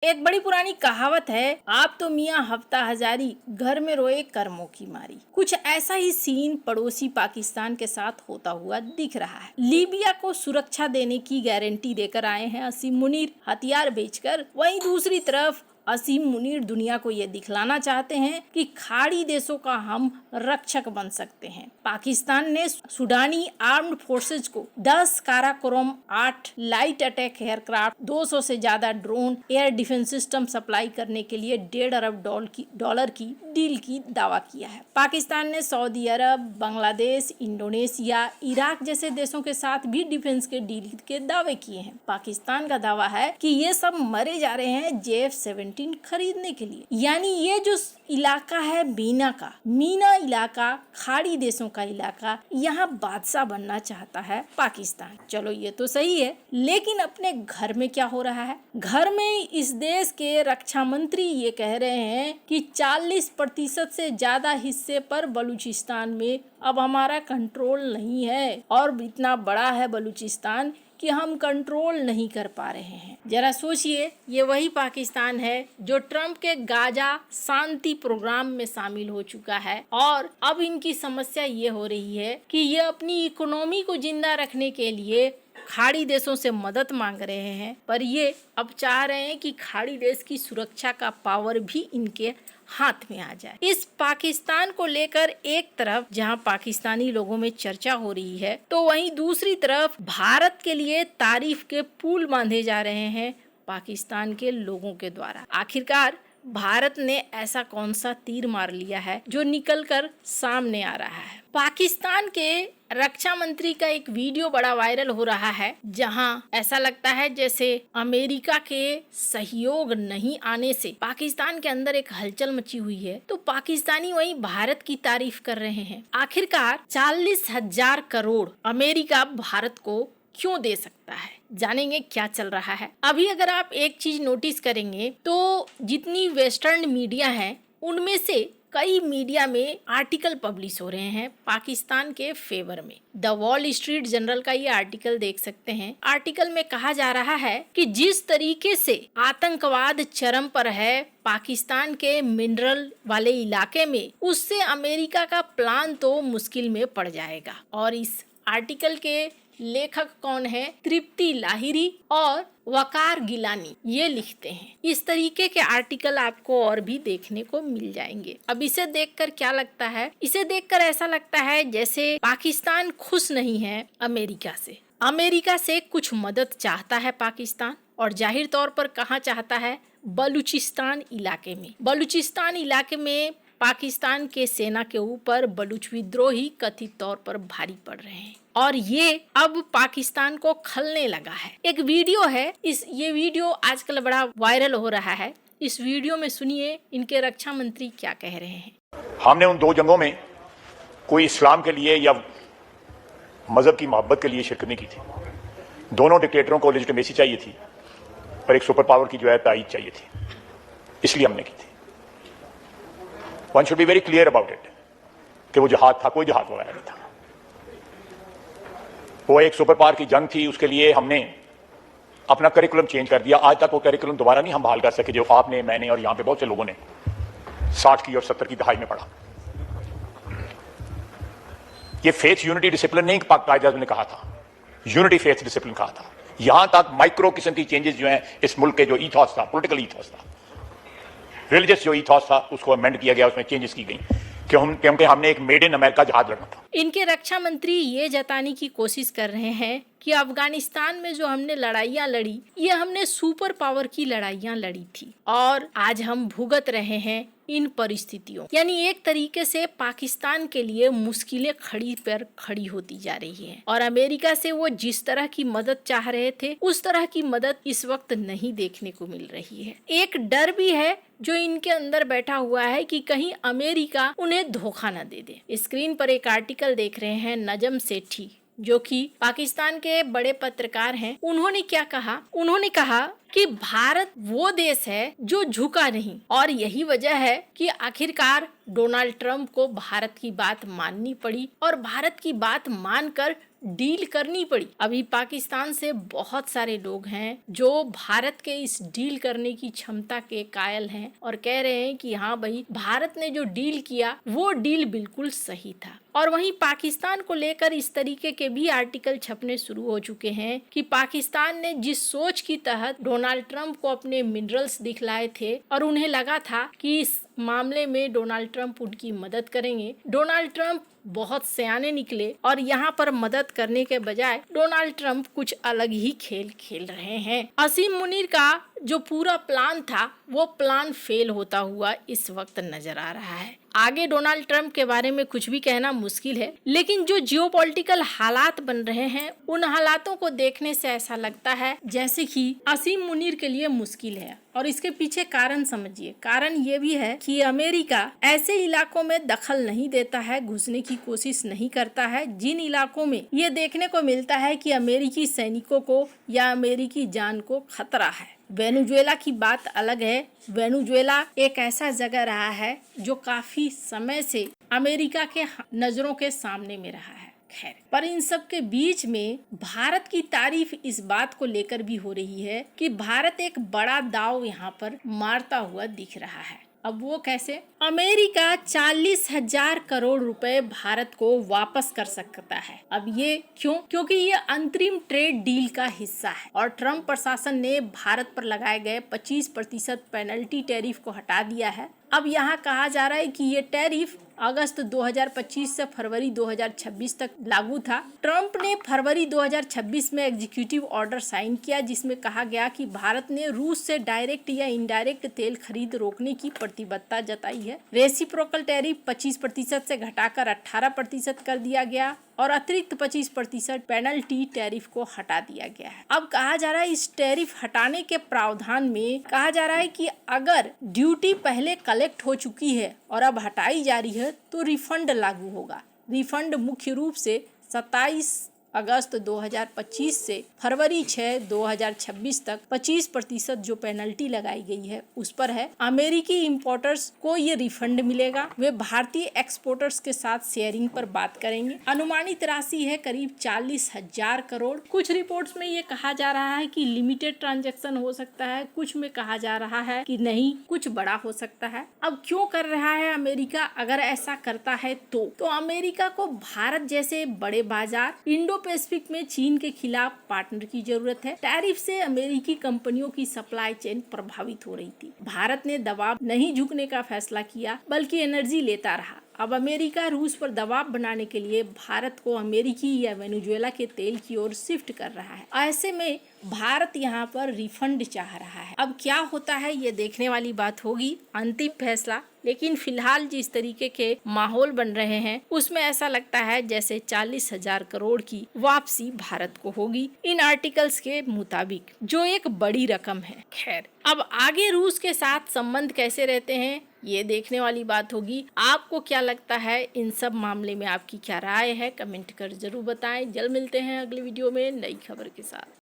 एक बड़ी पुरानी कहावत है, आप तो मियाँ हफ्ता हजारी, घर में रोए कर्मों की मारी। कुछ ऐसा ही सीन पड़ोसी पाकिस्तान के साथ होता हुआ दिख रहा है। लीबिया को सुरक्षा देने की गारंटी देकर आए हैं असीम मुनीर हथियार बेचकर। वहीं दूसरी तरफ असीम मुनीर दुनिया को ये दिखलाना चाहते हैं कि खाड़ी देशों का हम रक्षक बन सकते हैं। पाकिस्तान ने सुडानी आर्म्ड फोर्सेज को 10 काराकोरम 8 लाइट अटैक एयरक्राफ्ट 200 से ज्यादा drone air defence system supply करने के लिए $1.5 अरब डॉलर की डील की दावा किया है। पाकिस्तान ने सऊदी अरब, बांग्लादेश, इंडोनेशिया, इराक जैसे देशों के साथ भी डिफेंस के डील के दावे किए हैं। पाकिस्तान का दावा है कि ये सब मरे जा रहे हैं JF-17 खरीदने के लिए। यानी ये जो इलाका है मीना इलाका, खाड़ी देशों का इलाका, यहाँ बादशाह बनना चाहता है पाकिस्तान। चलो ये तो सही है, लेकिन अपने घर में क्या हो रहा है? घर में इस देश के रक्षा मंत्री ये कह रहे हैं कि 40% से ज्यादा हिस्से पर बलूचिस्तान में अब हमारा कंट्रोल नहीं है, और इतना बड़ा है बलूचिस्तान कि हम कंट्रोल नहीं कर पा रहे हैं। जरा सोचिए, ये वही पाकिस्तान है जो ट्रम्प के गाजा शांति प्रोग्राम में शामिल हो चुका है, और अब इनकी समस्या ये हो रही है कि ये अपनी इकोनॉमी को जिंदा रखने के लिए खाड़ी देशों से मदद मांग रहे हैं, पर ये अब चाह रहे हैं कि खाड़ी देश की सुरक्षा का पावर भी इनके हाथ में आ जाए। इस पाकिस्तान को लेकर एक तरफ जहां पाकिस्तानी लोगों में चर्चा हो रही है, तो वहीं दूसरी तरफ भारत के लिए तारीफ के पुल बांधे जा रहे हैं पाकिस्तान के लोगों के द्वारा। आखिरकार भारत ने ऐसा कौन सा तीर मार लिया है जो निकलकर सामने आ रहा है? पाकिस्तान के रक्षा मंत्री का एक वीडियो बड़ा वायरल हो रहा है, जहां ऐसा लगता है जैसे अमेरिका के सहयोग नहीं आने से पाकिस्तान के अंदर एक हलचल मची हुई है। तो पाकिस्तानी वहीं भारत की तारीफ कर रहे हैं। आखिरकार 40,000 करोड़ अमेरिका भारत को क्यों दे सकता है? जानेंगे क्या चल रहा है। अभी अगर आप एक चीज नोटिस करेंगे तो जितनी वेस्टर्न मीडिया है उनमें से कई मीडिया में आर्टिकल पब्लिश हो रहे हैं पाकिस्तान के फेवर में। द वॉल स्ट्रीट जर्नल का ये आर्टिकल देख सकते हैं। आर्टिकल में कहा जा रहा है कि जिस तरीके से आतंकवाद चरम पर है पाकिस्तान के मिनरल वाले इलाके में, उससे अमेरिका का प्लान तो मुश्किल में पड़ जाएगा। और इस आर्टिकल के लेखक कौन है? तृप्ति लाहिरी और वकार गिलानी ये लिखते हैं। इस तरीके के आर्टिकल आपको और भी देखने को मिल जाएंगे। अब इसे देखकर क्या लगता है? इसे देखकर ऐसा लगता है जैसे पाकिस्तान खुश नहीं है अमेरिका से। अमेरिका से कुछ मदद चाहता है पाकिस्तान, और जाहिर तौर पर कहाँ चाहता है? बलूचिस्तान इलाके में। बलूचिस्तान इलाके में पाकिस्तान के सेना के ऊपर बलूच विद्रोही कथित तौर पर भारी पड़ रहे हैं, और ये अब पाकिस्तान को खलने लगा है। एक वीडियो है, ये वीडियो आजकल बड़ा वायरल हो रहा है। इस वीडियो में सुनिए इनके रक्षा मंत्री क्या कह रहे हैं। हमने उन दो जंगों में कोई इस्लाम के लिए या मजहब की मोहब्बत के लिए शिरकत नहीं की थी। दोनों डिक्टेटरों को लेजिटिमेसी चाहिए थी और एक सुपर पावर की जो है तायीद चाहिए थी, इसलिए हमने की थी। One should be very clear about it कि वो जहाद था, कोई जहाद वगैरह नहीं था। वो एक सुपर पावर की जंग थी, उसके लिए हमने अपना करिकुलम चेंज कर दिया। आज तक वो करिकुलम दोबारा नहीं हम बहाल कर सके जो आपने, मैंने और यहां पे बहुत से लोगों ने 60 की और 70 की दहाई में पढ़ा। ये फेथ यूनिटी डिसिप्लिन नहीं कायदे आज़म ने कहा था, यूनिटी फेथ डिसिप्लिन कहा था। यहां तक माइक्रो किस्म की चेंजेस जो है इस मुल्क के जो ईथॉस था, पॉलिटिकल ईथॉस था, रिलीजियस जो ईथॉस था, उसको अमेंड किया गया, उसमें चेंजेस की गई क्योंकि हमने एक मेड इन अमेरिका जहाज लड़ना था। इनके रक्षा मंत्री ये जताने की कोशिश कर रहे हैं कि अफगानिस्तान में जो हमने लड़ाइयाँ लड़ी, ये हमने सुपर पावर की लड़ाइयाँ लड़ी थी, और आज हम भुगत रहे हैं इन परिस्थितियों। यानी एक तरीके से पाकिस्तान के लिए मुश्किलें खड़ी पर खड़ी होती जा रही हैं, और अमेरिका से वो जिस तरह की मदद चाह रहे थे उस तरह की मदद इस वक्त नहीं देखने को मिल रही है। एक डर भी है जो इनके अंदर बैठा हुआ है कि कहीं अमेरिका उन्हें धोखा न दे दे। स्क्रीन पर एक आर्टिकल देख रहे हैं नजम सेठी, जो कि पाकिस्तान के बड़े पत्रकार हैं। उन्होंने क्या कहा? उन्होंने कहा कि भारत वो देश है जो झुका नहीं, और यही वजह है कि आखिरकार डोनाल्ड ट्रंप को भारत की बात माननी पड़ी, और भारत की बात मानकर डील करनी पड़ी। अभी पाकिस्तान से बहुत सारे लोग हैं जो भारत के इस डील करने की क्षमता के कायल हैं और कह रहे हैं कि हाँ भाई, भारत ने जो डील किया वो डील बिल्कुल सही था। और वहीं पाकिस्तान को लेकर इस तरीके के भी आर्टिकल छपने शुरू हो चुके हैं कि पाकिस्तान ने जिस सोच की तहत डोनाल्ड ट्रंप को अपने मिनरल्स दिखलाए थे और उन्हें लगा था कि इस मामले में डोनाल्ड ट्रंप उनकी मदद करेंगे, डोनाल्ड ट्रंप बहुत सयाने निकले और यहाँ पर मदद करने के बजाय डोनाल्ड ट्रंप कुछ अलग ही खेल खेल रहे हैं। असीम मुनीर का जो पूरा प्लान था वो प्लान फेल होता हुआ इस वक्त नजर आ रहा है। आगे डोनाल्ड ट्रंप के बारे में कुछ भी कहना मुश्किल है, लेकिन जो जियोपॉलिटिकल हालात बन रहे हैं उन हालातों को देखने से ऐसा लगता है जैसे कि असीम मुनीर के लिए मुश्किल है। और इसके पीछे कारण समझिए। कारण ये भी है कि अमेरिका ऐसे इलाकों में दखल नहीं देता है, घुसने की कोशिश नहीं करता है जिन इलाकों में ये देखने को मिलता है कि अमेरिकी सैनिकों को या अमेरिकी जान को खतरा है। वेनेजुएला की बात अलग है। वेनेजुएला एक ऐसा जगह रहा है जो काफी समय से अमेरिका के नजरों के सामने में रहा है। खैर, पर इन सब के बीच में भारत की तारीफ इस बात को लेकर भी हो रही है कि भारत एक बड़ा दाव यहाँ पर मारता हुआ दिख रहा है। अब वो कैसे? अमेरिका 40,000 करोड़ रुपए भारत को वापस कर सकता है। अब ये क्यों? क्योंकि ये अंतरिम ट्रेड डील का हिस्सा है और ट्रंप प्रशासन ने भारत पर लगाए गए 25% पेनल्टी टैरिफ को हटा दिया है। अब यहाँ कहा जा रहा है कि ये टैरिफ अगस्त 2025 से फरवरी 2026 तक लागू था। ट्रंप ने फरवरी 2026 में एग्जीक्यूटिव ऑर्डर साइन किया जिसमें कहा गया कि भारत ने रूस से डायरेक्ट या इनडायरेक्ट तेल खरीद रोकने की प्रतिबद्धता जताई है। रेसिप्रोकल टैरिफ 25% से घटाकर 18% कर दिया गया और अतिरिक्त 25% पेनल्टी टैरिफ को हटा दिया गया है। अब कहा जा रहा है इस टैरिफ हटाने के प्रावधान में कहा जा रहा है कि अगर ड्यूटी पहले कलेक्ट हो चुकी है और अब हटाई जा रही है तो रिफंड लागू होगा। रिफंड मुख्य रूप से 27 अगस्त 2025 से फरवरी 6, 2026 तक 25% जो पेनल्टी लगाई गई है उस पर है। अमेरिकी इंपोर्टर्स को ये रिफंड मिलेगा। वे भारतीय एक्सपोर्टर्स के साथ शेयरिंग पर बात करेंगे। अनुमानित राशि है करीब 40,000 करोड़। कुछ रिपोर्ट्स में ये कहा जा रहा है कि लिमिटेड ट्रांजैक्शन हो सकता है, कुछ में कहा जा रहा है कि नहीं, कुछ बड़ा हो सकता है। अब क्यों कर रहा है अमेरिका? अगर ऐसा करता है तो अमेरिका को भारत जैसे बड़े बाजार, इंडो पैसिफिक में चीन के खिलाफ पार्टनर की जरूरत है। टैरिफ से अमेरिकी कंपनियों की सप्लाई चेन प्रभावित हो रही थी। भारत ने दबाव नहीं झुकने का फैसला किया बल्कि एनर्जी लेता रहा। अब अमेरिका रूस पर दबाव बनाने के लिए भारत को अमेरिकी या वेनेजुएला के तेल की ओर शिफ्ट कर रहा है। ऐसे में भारत यहाँ पर रिफंड चाह रहा है। अब क्या होता है ये देखने वाली बात होगी, अंतिम फैसला। लेकिन फिलहाल जिस तरीके के माहौल बन रहे हैं उसमें ऐसा लगता है जैसे 40,000 करोड़ की वापसी भारत को होगी इन आर्टिकल्स के मुताबिक, जो एक बड़ी रकम है। खैर, अब आगे रूस के साथ संबंध कैसे रहते हैं ये देखने वाली बात होगी। आपको क्या लगता है इन सब मामले में? आपकी क्या राय है? कमेंट कर जरूर बताएं। जल्द मिलते हैं अगले वीडियो में नई खबर के साथ।